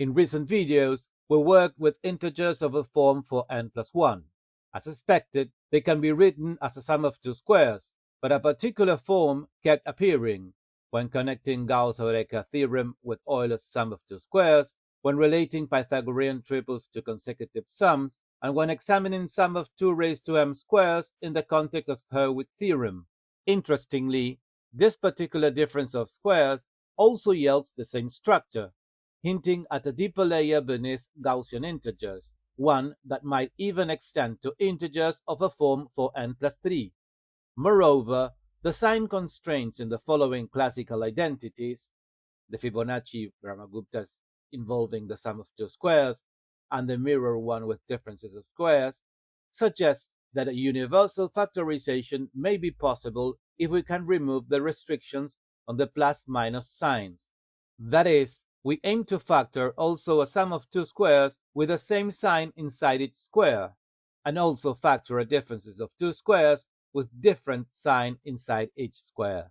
In recent videos, we worked with integers of a form for n plus 1. As expected, they can be written as a sum of two squares, but a particular form kept appearing when connecting Gauss-Eureka theorem with Euler's sum of two squares, when relating Pythagorean triples to consecutive sums, and when examining sum of 2 raised to m squares in the context of Hurwitz theorem. Interestingly, this particular difference of squares also yields the same structure, hinting at a deeper layer beneath Gaussian integers, one that might even extend to integers of a form for n plus 3. Moreover, the sign constraints in the following classical identities, the Fibonacci-Brahmaguptas involving the sum of two squares and the mirror one with differences of squares, suggest that a universal factorization may be possible if we can remove the restrictions on the plus-minus signs. That is, we aim to factor also a sum of two squares with the same sign inside each square, and also factor a differences of two squares with different sign inside each square.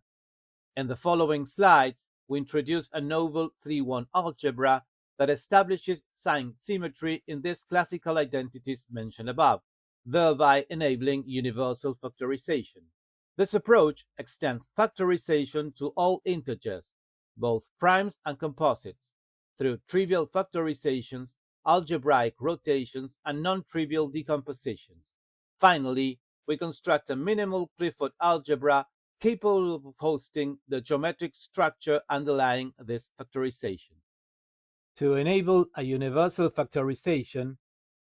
In the following slides, we introduce a novel 3-1 algebra that establishes sign symmetry in these classical identities mentioned above, thereby enabling universal factorization. This approach extends factorization to all integers, both primes and composites, through trivial factorizations, algebraic rotations, and non-trivial decompositions. Finally, we construct a minimal Clifford algebra capable of hosting the geometric structure underlying this factorization. To enable a universal factorization,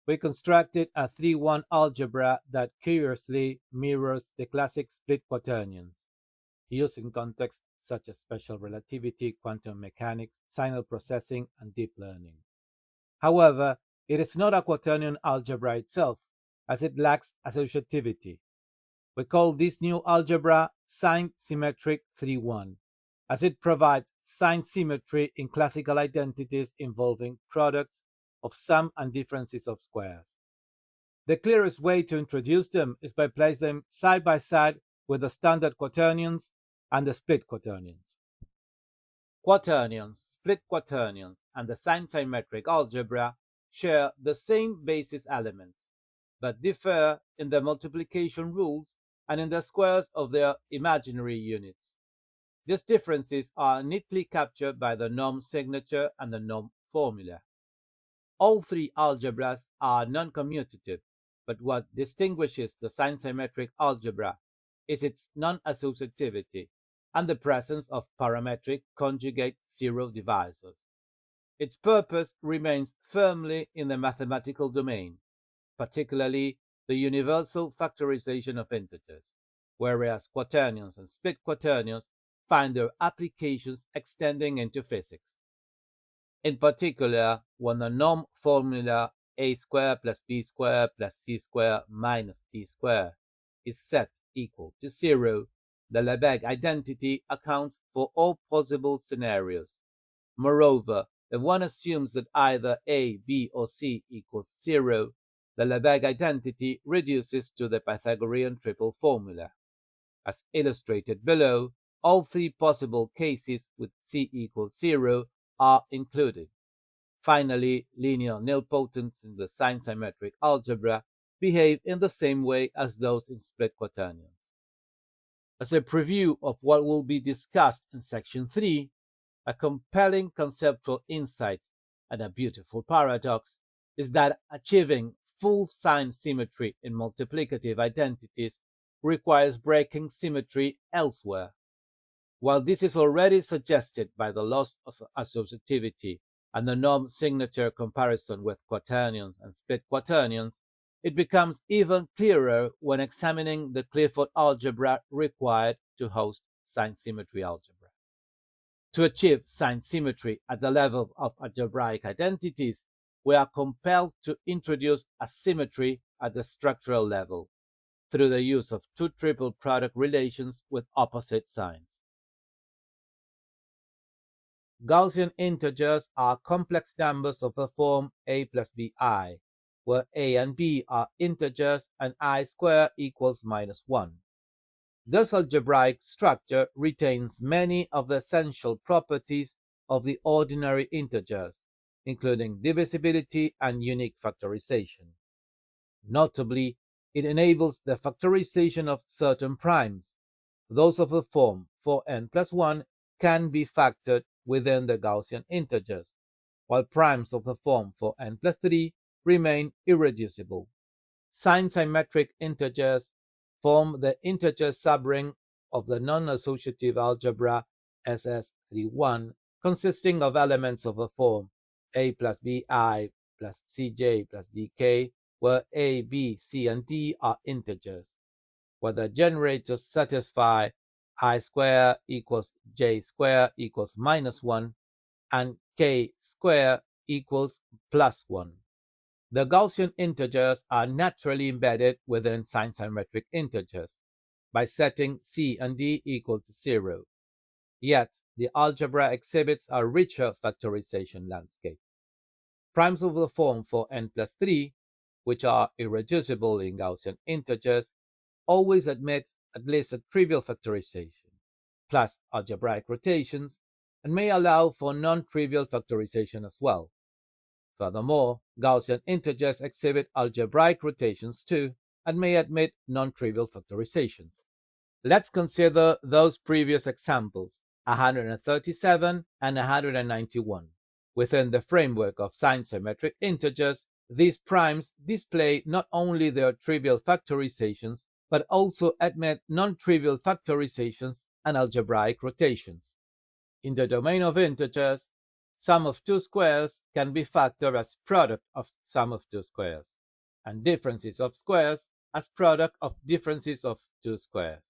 we constructed a 3-1 algebra that curiously mirrors the classic split quaternions, used in contexts such as special relativity, quantum mechanics, signal processing, and deep learning. However, it is not a quaternion algebra itself, as it lacks associativity. We call this new algebra Sign-Symmetric 3-1, as it provides sign symmetry in classical identities involving products of sum and differences of squares. The clearest way to introduce them is by placing them side by side with the standard quaternions and the split quaternions. Quaternions, split quaternions, and the sign-symmetric algebra share the same basis elements, but differ in their multiplication rules and in the squares of their imaginary units. These differences are neatly captured by the norm signature and the norm formula. All three algebras are non-commutative, but what distinguishes the sign-symmetric algebra is its non-associativity and the presence of parametric conjugate zero divisors. Its purpose remains firmly in the mathematical domain, particularly the universal factorization of integers, whereas quaternions and split quaternions find their applications extending into physics. In particular, when the norm formula a squared plus b squared plus c squared minus d squared is set equal to 0, the Lebesgue identity accounts for all possible scenarios. Moreover, if one assumes that either a, b, or c equals 0, the Lebesgue identity reduces to the Pythagorean triple formula. As illustrated below, all three possible cases with c equals 0 are included. Finally, linear nilpotents in the sign-symmetric algebra behave in the same way as those in split quaternions. As a preview of what will be discussed in Section 3, a compelling conceptual insight and a beautiful paradox is that achieving full sign symmetry in multiplicative identities requires breaking symmetry elsewhere. While this is already suggested by the loss of associativity and the norm signature comparison with quaternions and split quaternions, it becomes even clearer when examining the Clifford algebra required to host sign symmetry algebra. To achieve sign symmetry at the level of algebraic identities, we are compelled to introduce a symmetry at the structural level through the use of two triple product relations with opposite signs. Gaussian integers are complex numbers of the form a plus bi, where a and b are integers and I squared equals -1. This algebraic structure retains many of the essential properties of the ordinary integers, including divisibility and unique factorization. Notably, it enables the factorization of certain primes. Those of the form 4n plus 1 can be factored within the Gaussian integers, while primes of the form 4n plus 3 remain irreducible. Sign-symmetric integers form the integer subring of the non-associative algebra SS31, consisting of elements of the form a plus bi plus cj plus dk, where a, b, c, and d are integers, where the generators satisfy I square equals j square equals minus 1 and k square equals plus 1. The Gaussian integers are naturally embedded within sign-symmetric integers by setting c and d equal to 0. Yet, the algebra exhibits a richer factorization landscape. Primes of the form 4n plus 3, which are irreducible in Gaussian integers, always admit at least a trivial factorization, plus algebraic rotations, and may allow for non-trivial factorization as well. Furthermore, Gaussian integers exhibit algebraic rotations too, and may admit non-trivial factorizations. Let's consider those previous examples, 137 and 191. Within the framework of sign-symmetric integers, these primes display not only their trivial factorizations, but also admit non-trivial factorizations and algebraic rotations. In the domain of integers, sum of two squares can be factored as product of sum of two squares, and differences of squares as product of differences of two squares.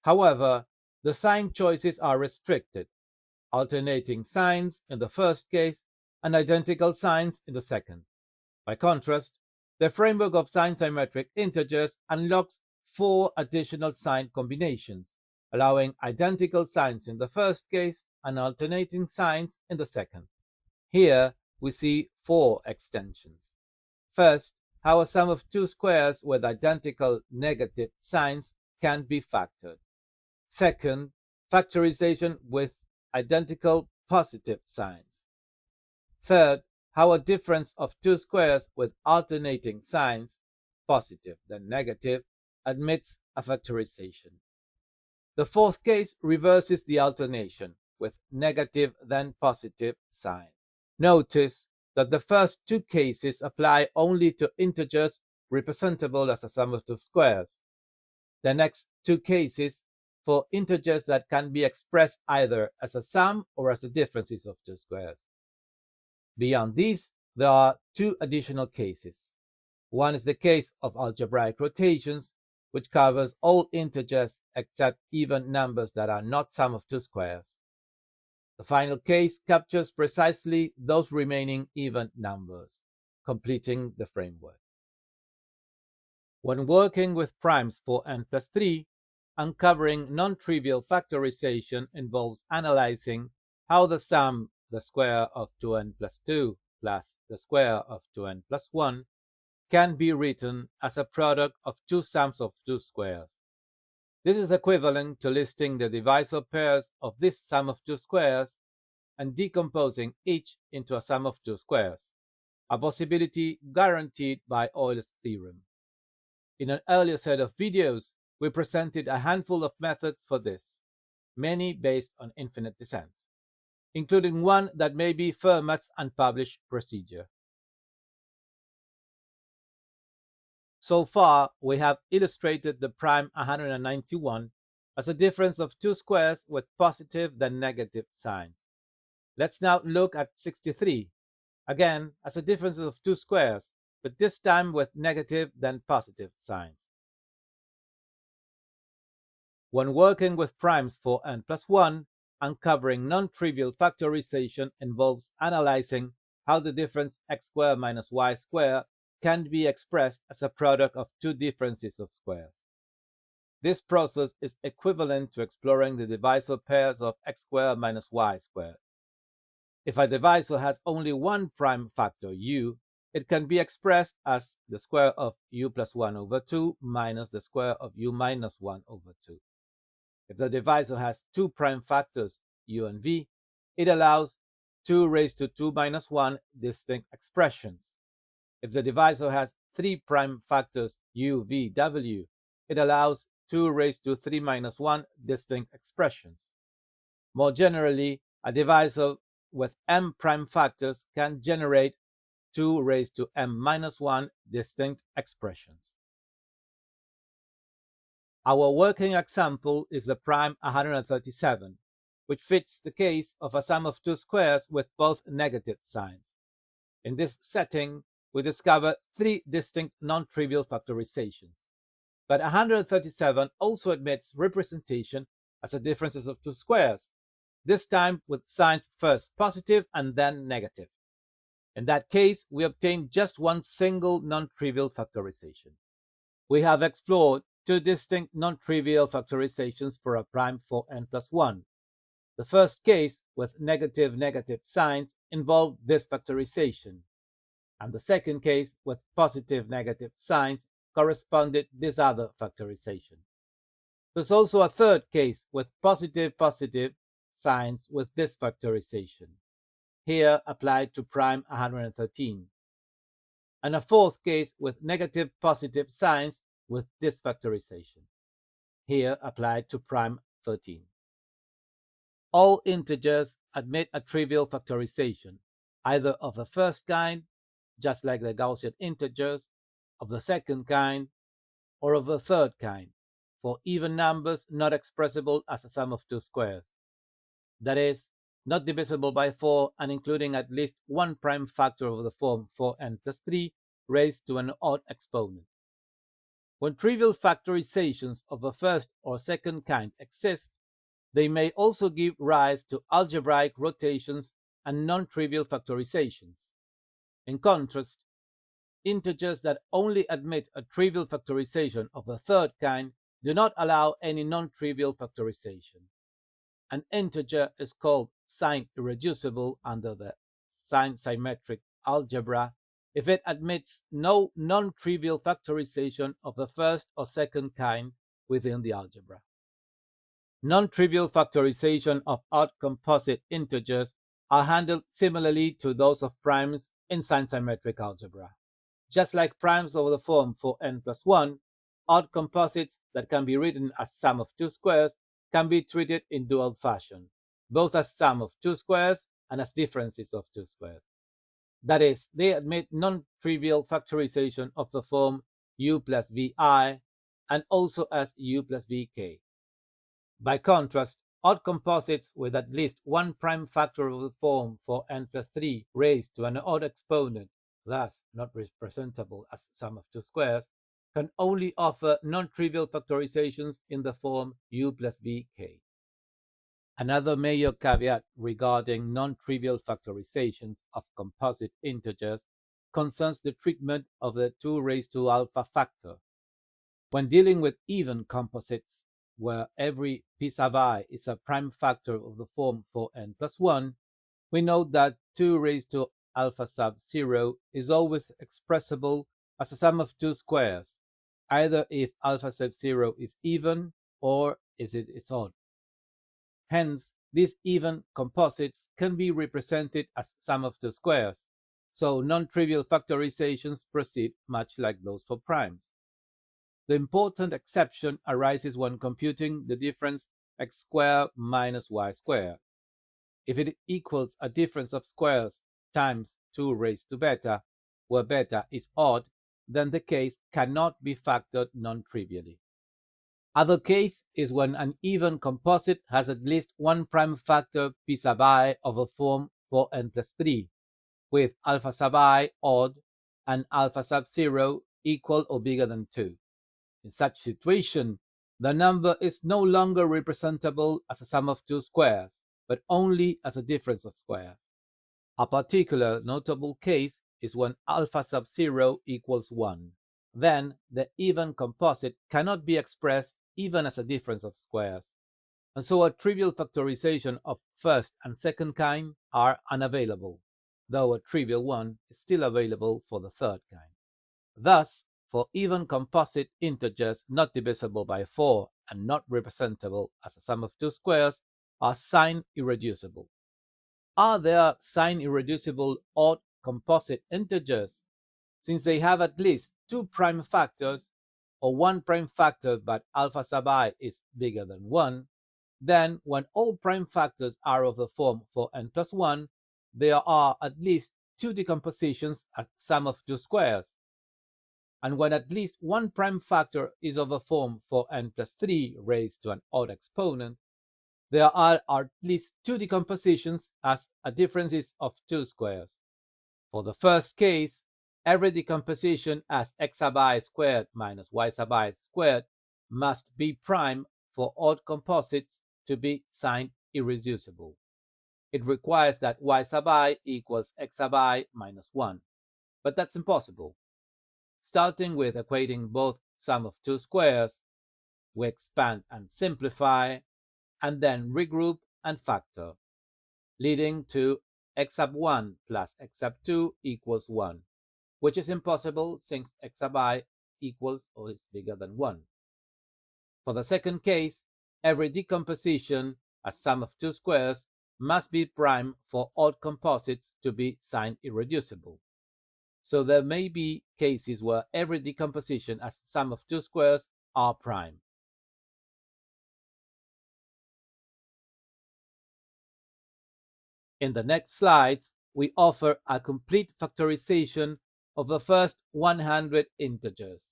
However, the sign choices are restricted, alternating signs in the first case and identical signs in the second. By contrast, the framework of sign-symmetric integers unlocks 4 additional sign combinations, allowing identical signs in the first case and alternating signs in the second. Here we see 4 extensions. First, how a sum of two squares with identical negative signs can be factored. Second, factorization with identical positive signs. Third, how a difference of two squares with alternating signs, positive then negative, admits a factorization. The fourth case reverses the alternation with negative then positive sign. Notice that the first two cases apply only to integers representable as a sum of two squares. The next two cases for integers that can be expressed either as a sum or as the differences of two squares. Beyond these, there are 2 additional cases. One is the case of algebraic rotations, which covers all integers except even numbers that are not sum of two squares. The final case captures precisely those remaining even numbers, completing the framework. When working with primes for n plus 3, uncovering non-trivial factorization involves analyzing how the sum, the square of 2n plus 2 plus the square of 2n plus 1, can be written as a product of two sums of two squares. This is equivalent to listing the divisor pairs of this sum of two squares and decomposing each into a sum of two squares, a possibility guaranteed by Euler's theorem. In an earlier set of videos, we presented a handful of methods for this, many based on infinite descent, including one that may be Fermat's unpublished procedure. So far, we have illustrated the prime 191 as a difference of two squares with positive then negative signs. Let's now look at 63, again as a difference of two squares, but this time with negative then positive signs. When working with primes for n plus 1, uncovering non-trivial factorization involves analyzing how the difference x squared minus y squared can be expressed as a product of two differences of squares. This process is equivalent to exploring the divisor pairs of x squared minus y squared. If a divisor has only one prime factor u, it can be expressed as the square of u plus 1 over 2 minus the square of u minus 1 over 2. If the divisor has two prime factors u and v, it allows 2 raised to 2 minus 1 distinct expressions. If the divisor has 3 prime factors u, v, w, it allows 2 raised to 3 minus 1 distinct expressions. More generally, a divisor with m prime factors can generate 2 raised to m minus 1 distinct expressions. Our working example is the prime 137, which fits the case of a sum of two squares with both negative signs. In this setting, we discover three distinct non-trivial factorizations. But 137 also admits representation as a differences of two squares, this time with signs first positive and then negative. In that case, we obtain just one single non-trivial factorization. We have explored two distinct non-trivial factorizations for a prime for n plus 1. The first case, with negative signs, involved this factorization, and the second case, with positive negative signs, corresponded this other factorization. There's also a third case with positive signs with this factorization, here applied to prime 113, and a fourth case with negative positive signs with this factorization, here applied to prime 13. All integers admit a trivial factorization, either of the first kind, just like the Gaussian integers, of the second kind, or of the third kind, for even numbers not expressible as a sum of two squares. That is, not divisible by 4 and including at least one prime factor of the form 4n plus 3 raised to an odd exponent. When trivial factorizations of the first or second kind exist, they may also give rise to algebraic rotations and non-trivial factorizations. In contrast, integers that only admit a trivial factorization of the third kind do not allow any non-trivial factorization. An integer is called sign-irreducible under the sign-symmetric algebra if it admits no non-trivial factorization of the first or second kind within the algebra. Non-trivial factorization of odd composite integers are handled similarly to those of primes in sign-symmetric algebra. Just like primes over the form for n plus 1, odd composites that can be written as sum of two squares can be treated in dual fashion, both as sum of two squares and as differences of two squares. That is, they admit non-trivial factorization of the form u plus vi and also as u plus vk. By contrast, odd composites with at least one prime factor of the form for n plus 3 raised to an odd exponent, thus not representable as sum of two squares, can only offer non-trivial factorizations in the form u plus vk. Another major caveat regarding non-trivial factorizations of composite integers concerns the treatment of the 2 raised to alpha factor. When dealing with even composites, where every p sub I is a prime factor of the form for n plus 1, we note that 2 raised to alpha sub 0 is always expressible as a sum of two squares, either if alpha sub 0 is even or if it is odd. Hence, these even composites can be represented as sum of two squares, so non-trivial factorizations proceed much like those for primes. The important exception arises when computing the difference x squared minus y squared. If it equals a difference of squares times 2 raised to beta, where beta is odd, then the case cannot be factored non-trivially. Other case is when an even composite has at least one prime factor p sub I of a form for n plus 3, with alpha sub I odd and alpha sub 0 equal or bigger than 2. In such situation, the number is no longer representable as a sum of two squares, but only as a difference of squares. A particular notable case is when alpha sub 0 equals 1. Then the even composite cannot be expressed even as a difference of squares, and so a trivial factorization of first and second kind are unavailable, though a trivial one is still available for the third kind. Thus, for even composite integers not divisible by 4 and not representable as a sum of two squares are sign-irreducible. Are there sign-irreducible odd composite integers? Since they have at least two prime factors, or one prime factor but alpha sub I is bigger than 1, then when all prime factors are of the form for n plus 1, there are at least two decompositions at sum of two squares. And when at least one prime factor is of a form for n plus 3 raised to an odd exponent, there are at least two decompositions as a differences of two squares. For the first case, every decomposition as x sub I squared minus y sub I squared must be prime for odd composites to be sign-irreducible. It requires that y sub I equals x sub I minus 1, but that's impossible. Starting with equating both sum of two squares, we expand and simplify, and then regroup and factor, leading to x sub 1 plus x sub 2 equals 1, which is impossible since x sub I equals or is bigger than 1. For the second case, every decomposition as sum of two squares must be prime for odd composites to be sign-irreducible. So there may be cases where every decomposition as sum of two squares are prime. In the next slides, we offer a complete factorization of the first 100 integers,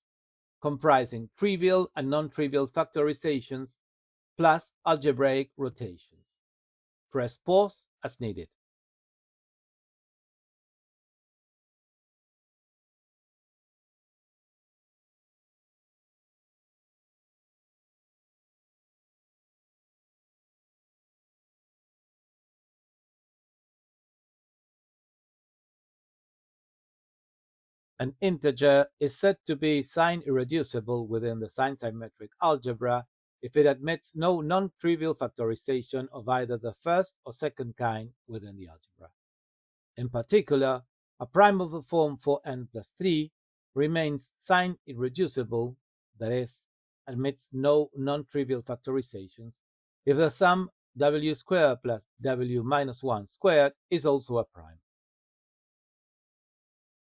comprising trivial and non-trivial factorizations, plus algebraic rotations. Press pause as needed. An integer is said to be sign-irreducible within the sign-symmetric algebra if it admits no non-trivial factorization of either the first or second kind within the algebra. In particular, a prime of the form for n plus 3 remains sign-irreducible, that is, admits no non-trivial factorizations, if the sum w squared plus w minus 1 squared is also a prime.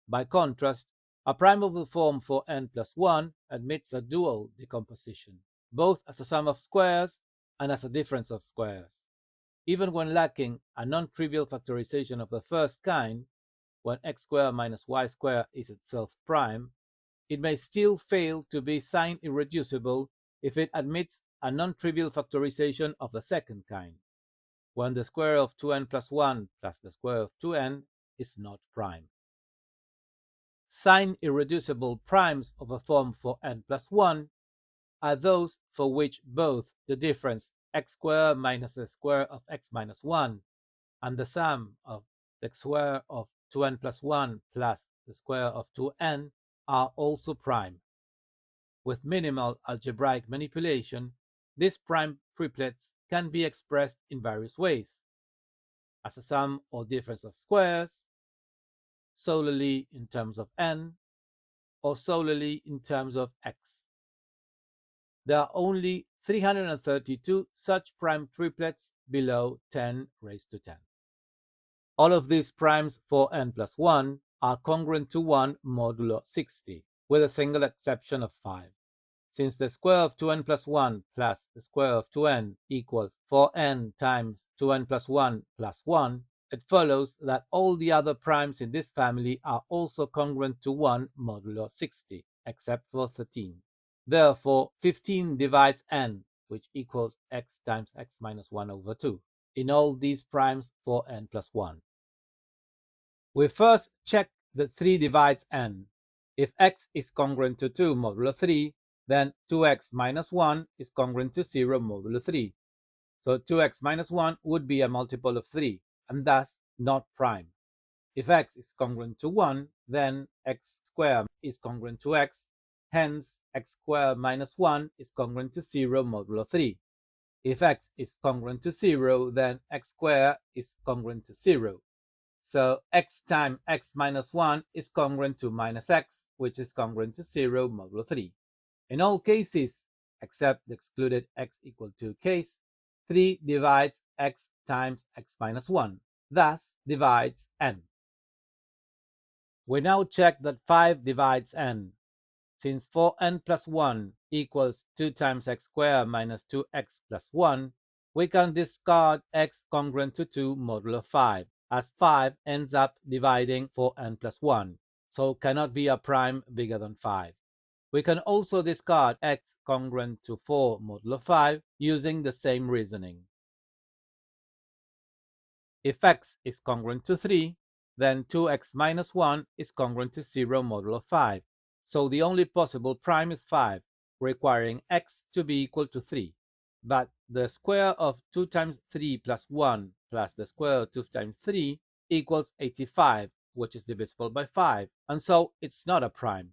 By contrast, a prime of the form for n plus 1 admits a dual decomposition, both as a sum of squares and as a difference of squares. Even when lacking a non-trivial factorization of the first kind, when x squared minus y squared is itself prime, it may still fail to be sign-irreducible if it admits a non-trivial factorization of the second kind, when the square of 2n plus 1 plus the square of 2n is not prime. Sign-irreducible primes of a form for n plus 1 are those for which both the difference x squared minus the square of x minus 1 and the sum of the square of 2n plus 1 plus the square of 2n are also prime. With minimal algebraic manipulation, these prime triplets can be expressed in various ways: as a sum or difference of squares, solely in terms of n, or solely in terms of x. There are only 332 such prime triplets below 10 raised to 10. All of these primes for n plus 1 are congruent to 1 modulo 60, with a single exception of 5. Since the square of 2n plus 1 plus the square of 2n equals 4n times 2n plus 1 plus 1, it follows that all the other primes in this family are also congruent to 1 modulo 60, except for 13. Therefore, 15 divides n, which equals x times x minus 1 over 2, in all these primes for n plus 1. We first check that 3 divides n. If x is congruent to 2 modulo 3, then 2x minus 1 is congruent to 0 modulo 3. So 2x minus 1 would be a multiple of 3, and thus not prime. If x is congruent to 1, then x squared is congruent to x, hence x squared minus 1 is congruent to 0 modulo 3. If x is congruent to 0, then x squared is congruent to 0. So x times x minus 1 is congruent to minus x, which is congruent to 0 modulo 3. In all cases, except the excluded x equal 2 case, 3 divides x times x minus 1. thus divides n. We now check that 5 divides n. Since 4n plus 1 equals 2 times x squared minus 2x plus 1, we can discard x congruent to 2 modulo 5, as 5 ends up dividing 4n plus 1, so cannot be a prime bigger than 5. We can also discard x congruent to 4 modulo 5 using the same reasoning. If x is congruent to 3, then 2x minus 1 is congruent to 0 modulo 5. So the only possible prime is 5, requiring x to be equal to 3. But the square of 2 times 3 plus 1 plus the square of 2 times 3 equals 85, which is divisible by 5, and so it's not a prime.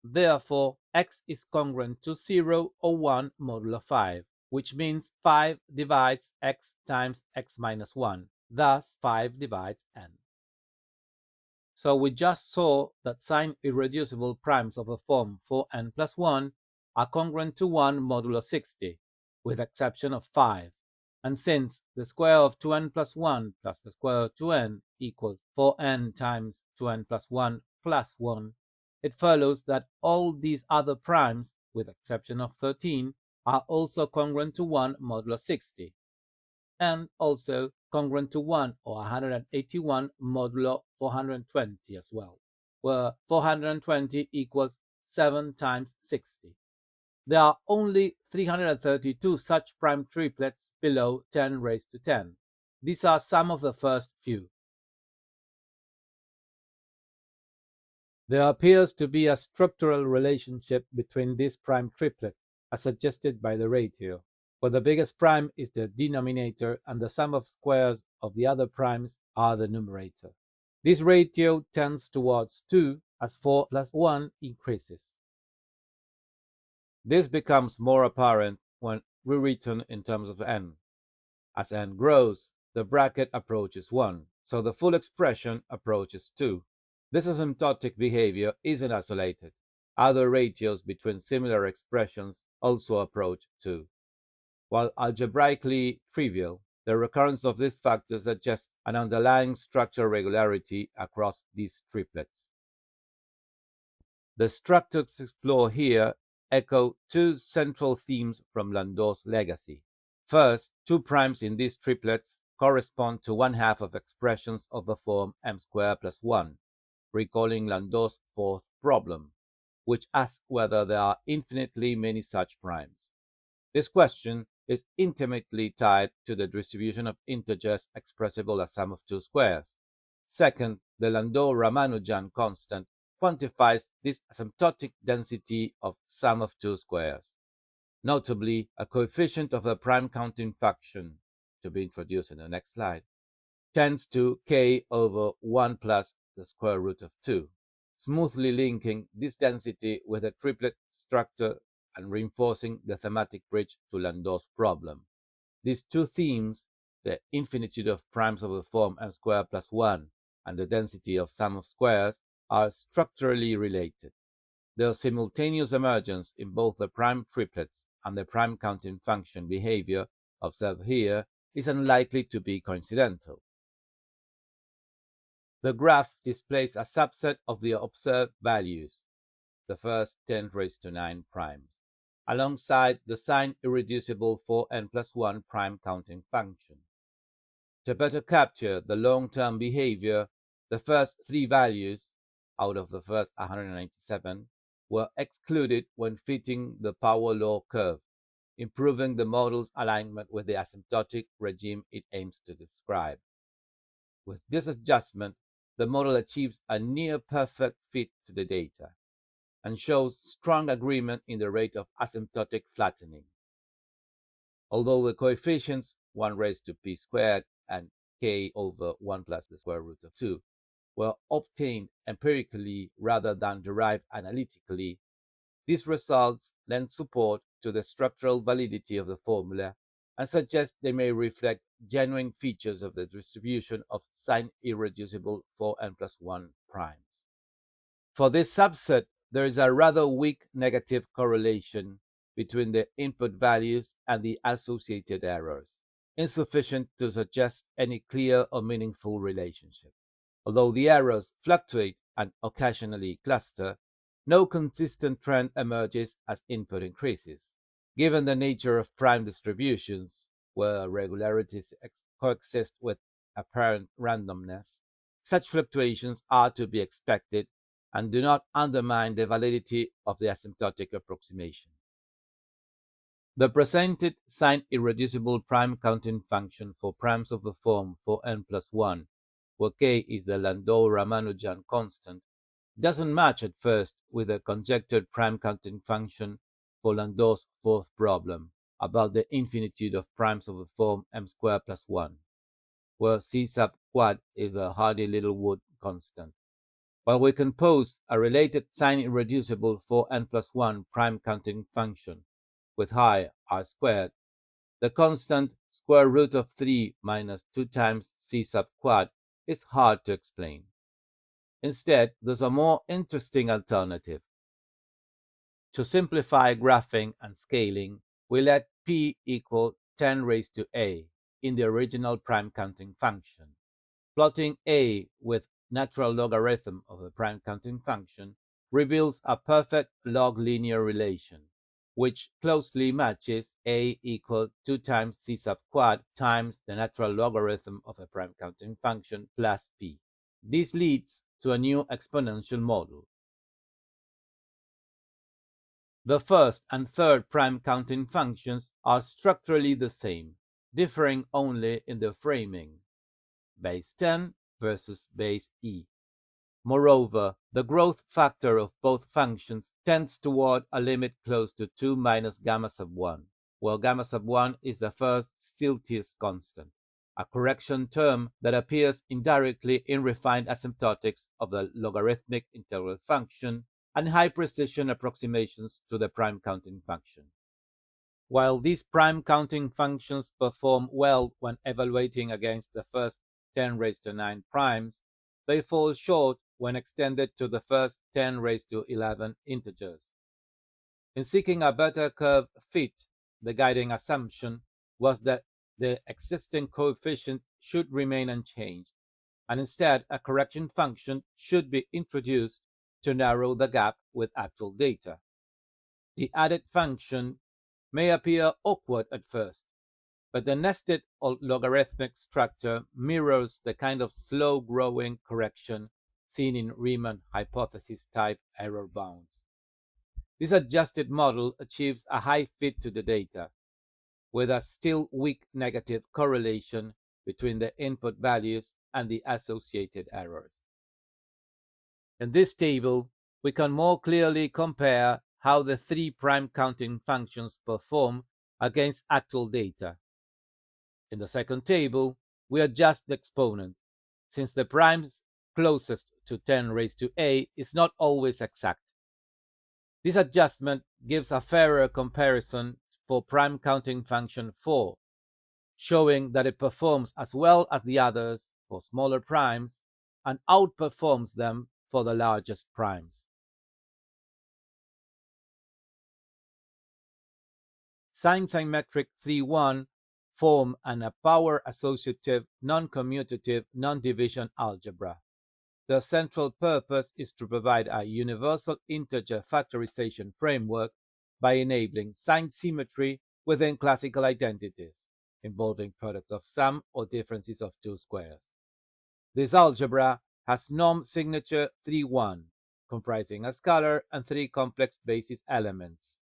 Therefore, x is congruent to 0 or 1 modulo 5, which means 5 divides x times x minus 1. Thus, 5 divides n. So we just saw that sign-irreducible primes of the form 4n plus 1 are congruent to 1 modulo 60, with exception of 5. And since the square of 2n plus 1 plus the square of 2n equals 4n times 2n plus 1 plus 1, it follows that all these other primes, with exception of 13, are also congruent to 1 modulo 60, and also congruent to 1 or 181 modulo 420 as well, where 420 equals 7 times 60. There are only 332 such prime triplets below 10 raised to 10. These are some of the first few. There appears to be a structural relationship between these prime triplets, as suggested by the ratio, where the biggest prime is the denominator and the sum of squares of the other primes are the numerator. This ratio tends towards 2 as 4 plus 1 increases. This becomes more apparent when rewritten in terms of n. As n grows, the bracket approaches 1, so the full expression approaches 2. This asymptotic behavior isn't isolated. Other ratios between similar expressions also approach 2. While algebraically trivial, the recurrence of this factor suggests an underlying structural regularity across these triplets. The structures explored here echo two central themes from Landau's legacy. First, 2 primes in these triplets correspond to 1/2 of expressions of the form m squared plus 1, recalling Landau's fourth problem, which asks whether there are infinitely many such primes. This question is intimately tied to the distribution of integers expressible as sum of 2 squares. Second, the Landau-Ramanujan constant quantifies this asymptotic density of sum of 2 squares. Notably, a coefficient of the prime counting function, to be introduced in the next slide, tends to k over 1 plus the square root of 2, smoothly linking this density with a triplet structure and reinforcing the thematic bridge to Landau's problem. These two themes, the infinitude of primes of the form m squared plus 1 and the density of sum of squares, are structurally related. Their simultaneous emergence in both the prime triplets and the prime counting function behavior observed here is unlikely to be coincidental. The graph displays a subset of the observed values, the first 10 raised to 9 primes, alongside the sign-irreducible 4n plus 1 prime counting function. To better capture the long-term behavior, the first 3 values, out of the first 197, were excluded when fitting the power law curve, improving the model's alignment with the asymptotic regime it aims to describe. With this adjustment, the model achieves a near-perfect fit to the data and shows strong agreement in the rate of asymptotic flattening. Although the coefficients 1 raised to p squared and k over 1 plus the square root of 2 were obtained empirically rather than derived analytically, these results lend support to the structural validity of the formula and suggest they may reflect genuine features of the distribution of sign-irreducible 4n plus 1 primes. For this subset, there is a rather weak negative correlation between the input values and the associated errors. insufficient to suggest any clear or meaningful relationship. Although the errors fluctuate and occasionally cluster, no consistent trend emerges as input increases. Given the nature of prime distributions, where regularities coexist with apparent randomness, such fluctuations are to be expected and do not undermine the validity of the asymptotic approximation. The presented sign-irreducible prime counting function for primes of the form for n plus 1, where k is the Landau-Ramanujan constant, doesn't match at first with the conjectured prime counting function for Landau's fourth problem about the infinitude of primes of the form m squared plus 1, where c sub quad is the Hardy-Littlewood constant. While we compose a related sign-irreducible for n plus 1 prime counting function with high r squared, the constant square root of 3 minus 2 times c sub quad is hard to explain. Instead, there's a more interesting alternative. To simplify graphing and scaling, we let p equal 10 raised to a in the original prime counting function. Plotting a with natural logarithm of the prime counting function reveals a perfect log linear relation, which closely matches a equal 2 times c sub quad times the natural logarithm of a prime counting function plus p. This leads to a new exponential model. The first and third prime counting functions are structurally the same, differing only in the framing, base 10 versus base e. Moreover, the growth factor of both functions tends toward a limit close to 2 minus gamma sub 1, where gamma sub 1 is the first Stieltjes constant, a correction term that appears indirectly in refined asymptotics of the logarithmic integral function and high-precision approximations to the prime counting function. While these prime counting functions perform well when evaluating against the first 10 raised to 9 primes, they fall short when extended to the first 10 raised to 11 integers. In seeking a better curve fit, the guiding assumption was that the existing coefficient should remain unchanged, and instead a correction function should be introduced to narrow the gap with actual data. The added function may appear awkward at first, but the nested logarithmic structure mirrors the kind of slow-growing correction seen in Riemann hypothesis-type error bounds. This adjusted model achieves a high fit to the data, with a still weak negative correlation between the input values and the associated errors. In this table, we can more clearly compare how the three prime counting functions perform against actual data. In the second table, we adjust the exponent, since the primes closest to 10 raised to a is not always exact. This adjustment gives a fairer comparison for prime counting function 4, showing that it performs as well as the others for smaller primes and outperforms them for the largest primes. Sign-Symmetric 3-1 form a power-associative, non-commutative, non-division algebra. Their central purpose is to provide a universal integer factorization framework by enabling sign-symmetry within classical identities, involving products of sum or differences of two squares. This algebra has norm signature 3-1, comprising a scalar and three complex basis elements,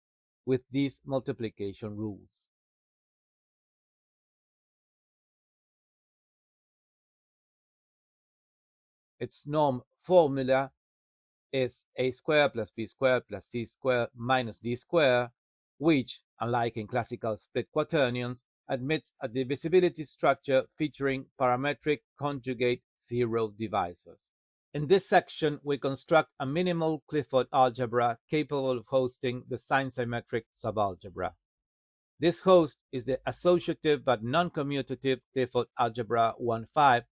with these multiplication rules. Its norm formula is a squared plus b squared plus c squared minus d squared, which, unlike in classical split quaternions, admits a divisibility structure featuring parametric conjugate zero divisors. In this section, we construct a minimal Clifford algebra capable of hosting the sign-symmetric subalgebra. This host is the associative but non-commutative Clifford algebra 1-5,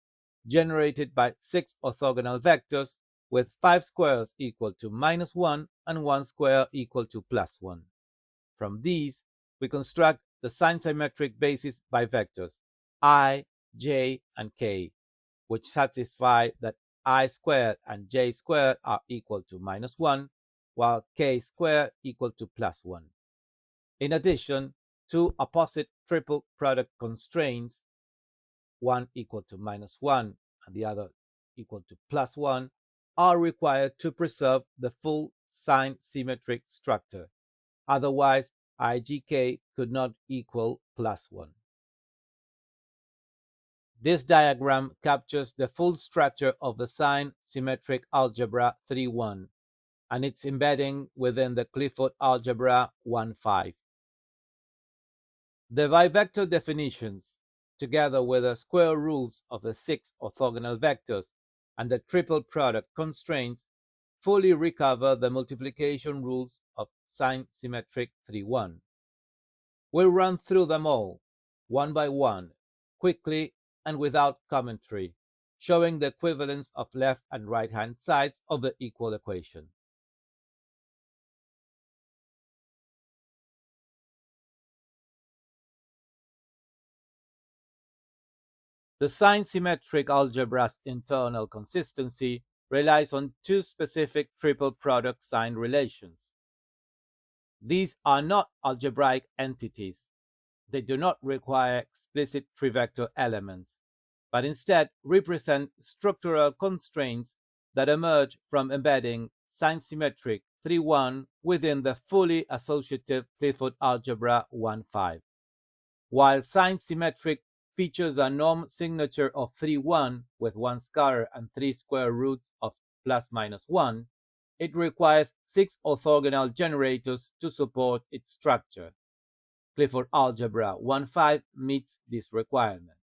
generated by 6 orthogonal vectors with 5 squares equal to -1 and 1 square equal to +1. From these, we construct the sign-symmetric basis by vectors I, j, and k, which satisfy that I squared and j squared are equal to -1, while k squared equal to +1. In addition, two opposite triple product constraints, one equal to -1 and the other equal to +1, are required to preserve the full sign-symmetric structure. Otherwise, IGK could not equal +1. This diagram captures the full structure of the sign-symmetric algebra 3.1 and its embedding within the Clifford algebra 1.5. The bivector definitions, together with the square rules of the 6 orthogonal vectors and the triple product constraints, fully recover the multiplication rules of sign-symmetric 3.1. We'll run through them all, one by one, quickly and without commentary, showing the equivalence of left and right-hand sides of the equal equation. The sign-symmetric algebra's internal consistency relies on two specific triple product sign relations. These are not algebraic entities. They do not require explicit trivector elements, but instead represent structural constraints that emerge from embedding sign-symmetric 3.1 within the fully associative Clifford algebra 1.5. While sign-symmetric features a norm signature of 3.1 with one scalar and three square roots of ±1, it requires 6 orthogonal generators to support its structure. Clifford algebra 1.5 meets this requirement.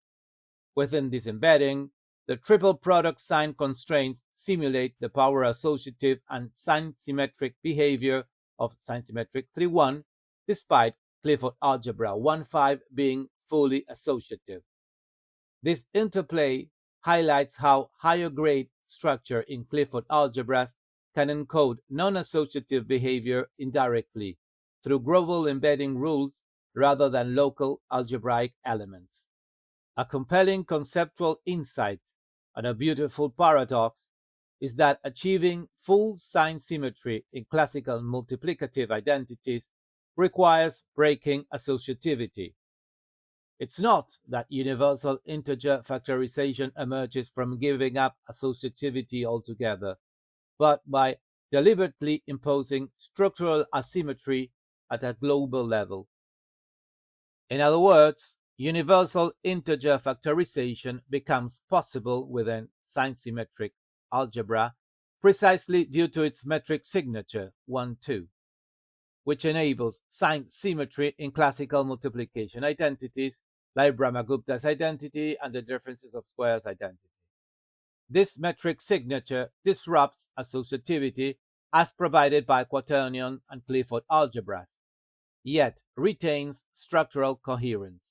Within this embedding, the triple product sign constraints simulate the power-associative and sign-symmetric behavior of sign-symmetric 3.1, despite Clifford algebra 1.5 being fully associative. This interplay highlights how higher-grade structure in Clifford algebras can encode non-associative behavior indirectly through global embedding rules rather than local algebraic elements. A compelling conceptual insight and a beautiful paradox is that achieving full sign symmetry in classical multiplicative identities requires breaking associativity. It's not that universal integer factorization emerges from giving up associativity altogether, but by deliberately imposing structural asymmetry at a global level. In other words, universal integer factorization becomes possible within sign-symmetric algebra precisely due to its metric signature 1,2, which enables sign symmetry in classical multiplication identities like Brahmagupta's identity and the differences of squares identity. This metric signature disrupts associativity as provided by quaternion and Clifford algebras, yet retains structural coherence.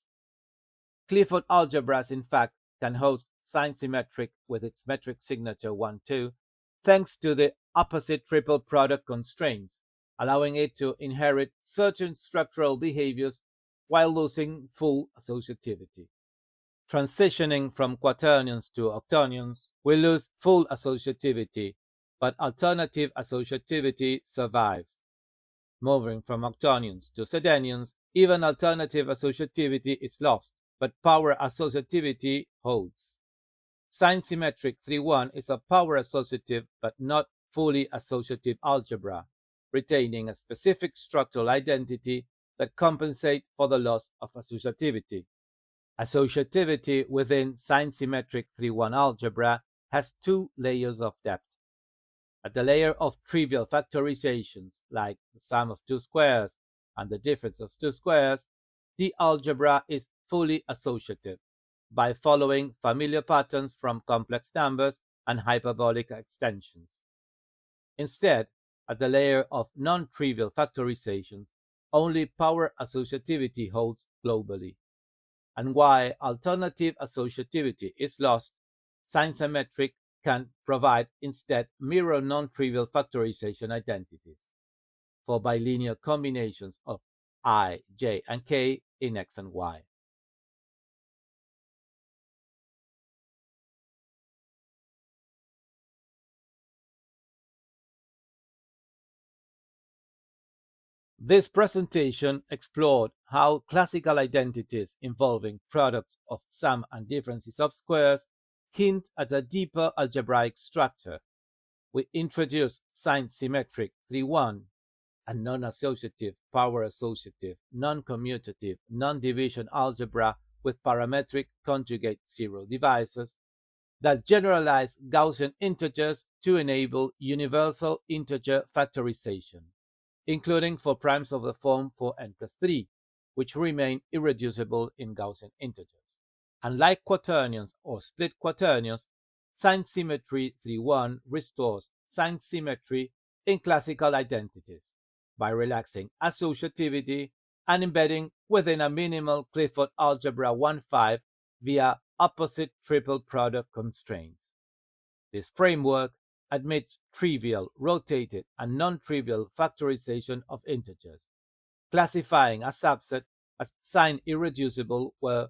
Clifford algebras, in fact, can host sign-symmetric with its metric signature 1,2, thanks to the opposite triple product constraints, allowing it to inherit certain structural behaviors while losing full associativity. Transitioning from quaternions to octonions, we lose full associativity, but alternative associativity survives. Moving from octonions to sedenions, even alternative associativity is lost, but power associativity holds. Sign-symmetric 3.1 is a power associative but not fully associative algebra, retaining a specific structural identity that compensates for the loss of associativity. Associativity within sign-symmetric 3.1 algebra has two layers of depth. At the layer of trivial factorizations, like the sum of two squares and the difference of two squares, the algebra is fully associative by following familiar patterns from complex numbers and hyperbolic extensions. Instead, at the layer of non-trivial factorizations, only power associativity holds globally. And while alternative associativity is lost, sign-symmetric can provide instead mirror non-trivial factorization identities for bilinear combinations of I, j, and k in X and Y. This presentation explored how classical identities involving products of sum and differences of squares hint at a deeper algebraic structure. We introduced sign-symmetric 3-1, a non-associative, power-associative, non-commutative, non-division algebra with parametric conjugate zero divisors that generalize Gaussian integers to enable universal integer factorization, including for primes of the form 4n+3, which remain irreducible in Gaussian integers. Unlike quaternions or split quaternions, sign symmetry 3-1 restores sign symmetry in classical identities by relaxing associativity and embedding within a minimal Clifford algebra 1-5 via opposite triple product constraints. This framework admits trivial, rotated, and non-trivial factorization of integers, classifying a subset as sign-irreducible where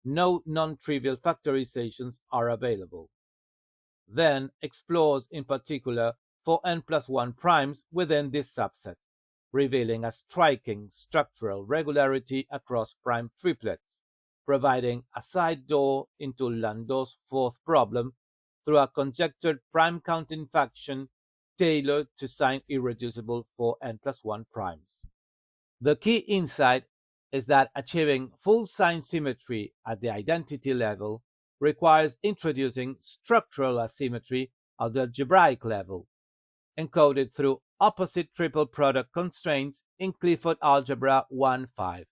no non-trivial factorizations are available. Then explores in particular for n+1 primes within this subset, revealing a striking structural regularity across prime triplets, providing a side door into Landau's fourth problem through a conjectured prime counting function tailored to sign-irreducible for n+1 primes. The key insight is that achieving full sign symmetry at the identity level requires introducing structural asymmetry at the algebraic level, encoded through opposite triple product constraints in Clifford algebra 1-5.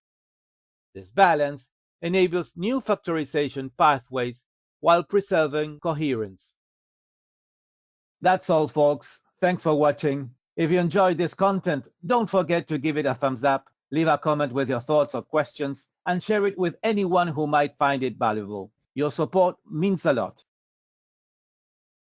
This balance enables new factorization pathways while preserving coherence. That's all, folks. Thanks for watching. If you enjoyed this content, don't forget to give it a thumbs up, leave a comment with your thoughts or questions, and share it with anyone who might find it valuable. Your support means a lot.